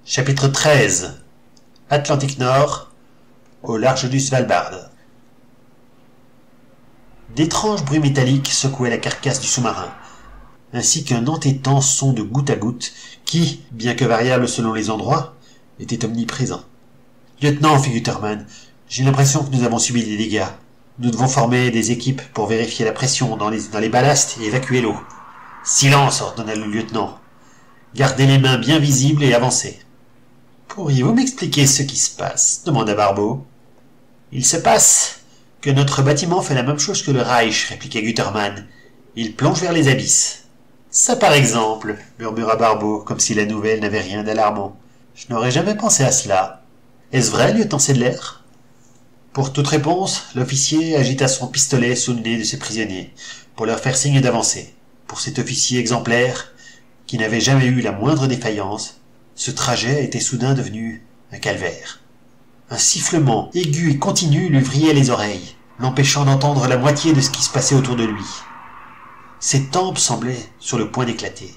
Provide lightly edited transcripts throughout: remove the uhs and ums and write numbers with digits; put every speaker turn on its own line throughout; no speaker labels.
Chapitre 13. Atlantique Nord, au large du Svalbard. D'étranges bruits métalliques secouaient la carcasse du sous-marin, ainsi qu'un entêtant son de goutte à goutte qui, bien que variable selon les endroits, était omniprésent. « Lieutenant, fit Guterman, j'ai l'impression que nous avons subi des dégâts. Nous devons former des équipes pour vérifier la pression dans les ballasts et évacuer l'eau. »« Silence !» ordonna le lieutenant. « Gardez les mains bien visibles et avancez. »« Pourriez-vous m'expliquer ce qui se passe ?» demanda Barbeau. « Il se passe que notre bâtiment fait la même chose que le Reich, répliqua Guterman. Il plonge vers les abysses. »« Ça par exemple, murmura Barbeau, comme si la nouvelle n'avait rien d'alarmant. Je n'aurais jamais pensé à cela. Est-ce vrai, lieutenant Sedler ?» Pour toute réponse, l'officier agita son pistolet sous le nez de ses prisonniers, pour leur faire signe d'avancer. Pour cet officier exemplaire, qui n'avait jamais eu la moindre défaillance, ce trajet était soudain devenu un calvaire. Un sifflement aigu et continu lui vrillait les oreilles, l'empêchant d'entendre la moitié de ce qui se passait autour de lui. Ses tempes semblaient sur le point d'éclater.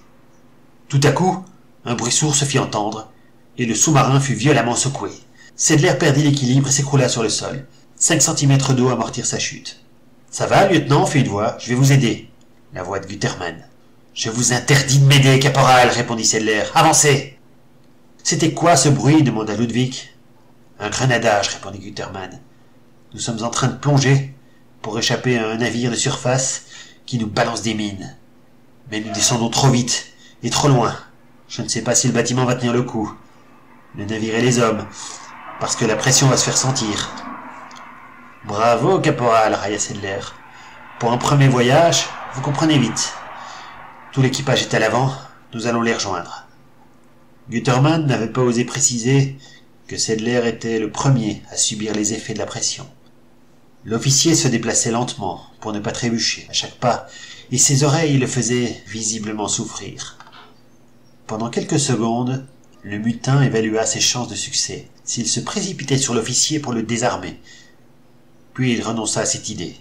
Tout à coup, un bruit sourd se fit entendre, et le sous-marin fut violemment secoué. Sedler perdit l'équilibre et s'écroula sur le sol. 5 centimètres d'eau amortirent sa chute. « Ça va, lieutenant ?» fit une voix. « Je vais vous aider. » La voix de Guterman. « Je vous interdis de m'aider, caporal !» répondit Sedler. « Avancez !»« C'était quoi ce bruit ?» demanda Ludwig. « Un grenadage !» répondit Guterman. « Nous sommes en train de plonger pour échapper à un navire de surface qui nous balance des mines. Mais nous descendons trop vite et trop loin. Je ne sais pas si le bâtiment va tenir le coup. Le navire et les hommes, parce que la pression va se faire sentir. »« Bravo, caporal !» railla Sedler. « Pour un premier voyage, vous comprenez vite. Tout l'équipage est à l'avant, nous allons les rejoindre. » Guterman n'avait pas osé préciser que Sedler était le premier à subir les effets de la pression. L'officier se déplaçait lentement pour ne pas trébucher à chaque pas, et ses oreilles le faisaient visiblement souffrir. Pendant quelques secondes, le mutin évalua ses chances de succès s'il se précipitait sur l'officier pour le désarmer. Puis il renonça à cette idée.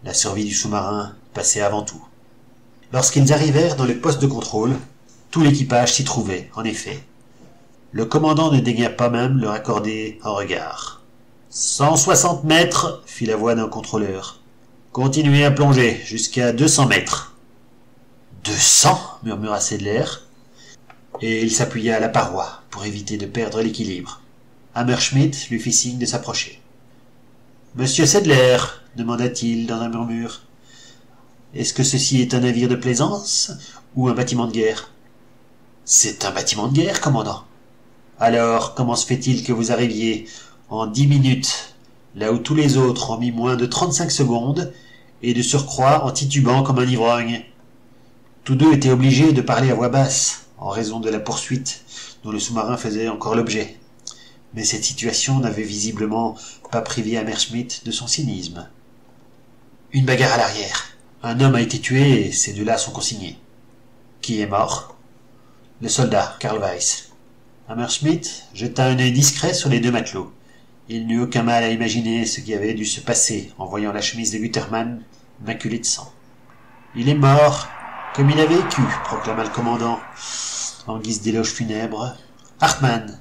La survie du sous-marin passait avant tout. Lorsqu'ils arrivèrent dans le poste de contrôle, tout l'équipage s'y trouvait, en effet. Le commandant ne daigna pas même leur accorder un regard. « 160 mètres !» fit la voix d'un contrôleur. « Continuez à plonger jusqu'à 200 mètres. »« 200 !» murmura Sedler, et il s'appuya à la paroi pour éviter de perdre l'équilibre. Hammerschmidt lui fit signe de s'approcher. « Monsieur Sedler !» demanda-t-il dans un murmure. « Est-ce que ceci est un navire de plaisance ou un bâtiment de guerre ?»« C'est un bâtiment de guerre, commandant. »« Alors, comment se fait-il que vous arriviez en 10 minutes, là où tous les autres ont mis moins de 35 secondes, et de surcroît en titubant comme un ivrogne ?» Tous deux étaient obligés de parler à voix basse, en raison de la poursuite dont le sous-marin faisait encore l'objet. Mais cette situation n'avait visiblement pas privé Hammerschmidt de son cynisme. Une bagarre à l'arrière. Un homme a été tué et ces deux-là sont consignés. Qui est mort? Le soldat, Karl Weiss. Hammerschmidt jeta un œil discret sur les deux matelots. Il n'eut aucun mal à imaginer ce qui avait dû se passer en voyant la chemise de Guterman maculée de sang. Il est mort comme il a vécu, proclama le commandant, en guise d'éloge funèbre. Hartmann,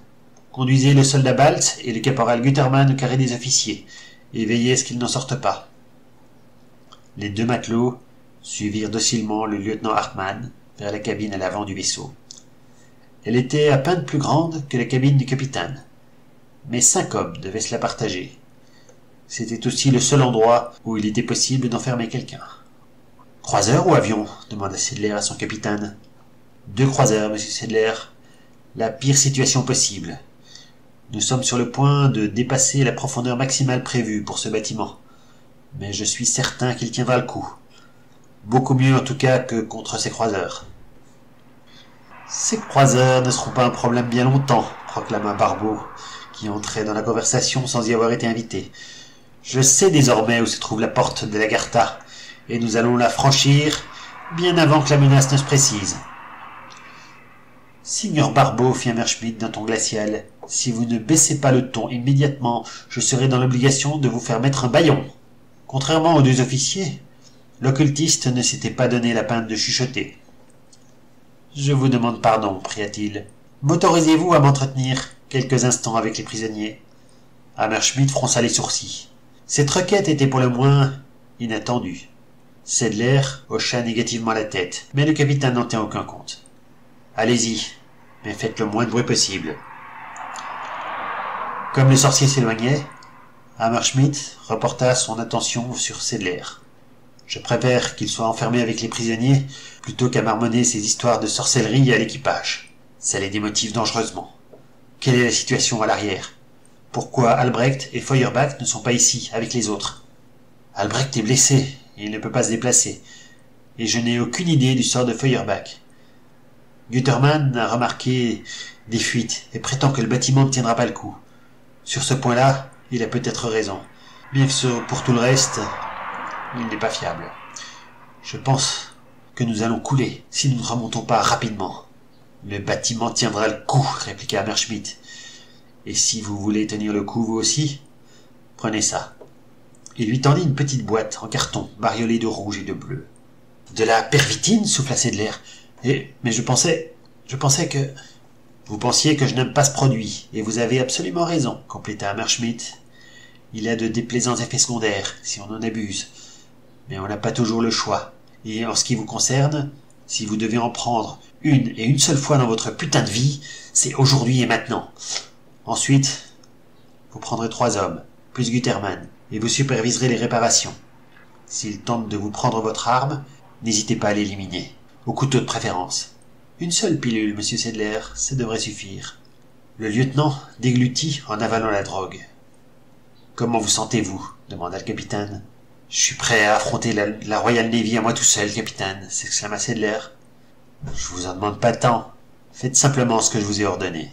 conduisez le soldat Baltz et le caporal Guterman au carré des officiers, et veillez à ce qu'ils n'en sortent pas. Les deux matelots suivirent docilement le lieutenant Hartmann vers la cabine à l'avant du vaisseau. Elle était à peine plus grande que la cabine du capitaine, mais 5 hommes devaient se la partager. C'était aussi le seul endroit où il était possible d'enfermer quelqu'un. « Croiseur ou avion ?» demanda Sedler à son capitaine. « 2 croiseurs, monsieur Sedler. La pire situation possible. Nous sommes sur le point de dépasser la profondeur maximale prévue pour ce bâtiment. Mais je suis certain qu'il tiendra le coup. Beaucoup mieux en tout cas que contre ces croiseurs. »« Ces croiseurs ne seront pas un problème bien longtemps, » proclama Barbeau, qui entrait dans la conversation sans y avoir été invité. « Je sais désormais où se trouve la porte de l'Agartha, et nous allons la franchir bien avant que la menace ne se précise. »« Signor Barbeau, fit Hammerschmidt d'un ton glacial, si vous ne baissez pas le ton immédiatement, je serai dans l'obligation de vous faire mettre un bâillon. » Contrairement aux 2 officiers, l'occultiste ne s'était pas donné la peine de chuchoter. « Je vous demande pardon, » pria-t-il. M'autorisez-vous à m'entretenir quelques instants avec les prisonniers? Hammerschmidt fronça les sourcils. Cette requête était pour le moins inattendue. Sedler hocha négativement la tête, mais le capitaine n'en tint aucun compte. Allez-y, mais faites le moins de bruit possible. Comme le sorcier s'éloignait, Hammerschmidt reporta son attention sur Sedler. Je préfère qu'il soit enfermé avec les prisonniers plutôt qu'à marmonner ces histoires de sorcellerie à l'équipage. Ça les démotive dangereusement. Quelle est la situation à l'arrière? Pourquoi Albrecht et Feuerbach ne sont pas ici avec les autres? Albrecht est blessé et il ne peut pas se déplacer, et je n'ai aucune idée du sort de Feuerbach. Gutermann a remarqué des fuites et prétend que le bâtiment ne tiendra pas le coup. Sur ce point-là, il a peut-être raison. Bien que pour tout le reste, il n'est pas fiable. Je pense que nous allons couler si nous ne remontons pas rapidement. Le bâtiment tiendra le coup, répliqua Hammerschmidt. Et si vous voulez tenir le coup vous aussi, prenez ça. Il lui tendit une petite boîte en carton, bariolée de rouge et de bleu. De la pervitine, souffla Sedler. Mais je pensais que... Vous pensiez que je n'aime pas ce produit, et vous avez absolument raison, compléta Hammerschmidt. Il a de déplaisants effets secondaires, si on en abuse. Mais on n'a pas toujours le choix. Et en ce qui vous concerne, si vous devez en prendre une et une seule fois dans votre putain de vie, c'est aujourd'hui et maintenant. Ensuite, vous prendrez 3 hommes, plus Gutermann, et vous superviserez les réparations. S'il tente de vous prendre votre arme, n'hésitez pas à l'éliminer, au couteau de préférence. Une seule pilule, monsieur Sedler, ça devrait suffire. Le lieutenant déglutit en avalant la drogue. Comment vous sentez-vous? Demanda le capitaine. Je suis prêt à affronter la Royal Navy à moi tout seul, capitaine, s'exclama Sedler. Je vous en demande pas tant. Faites simplement ce que je vous ai ordonné.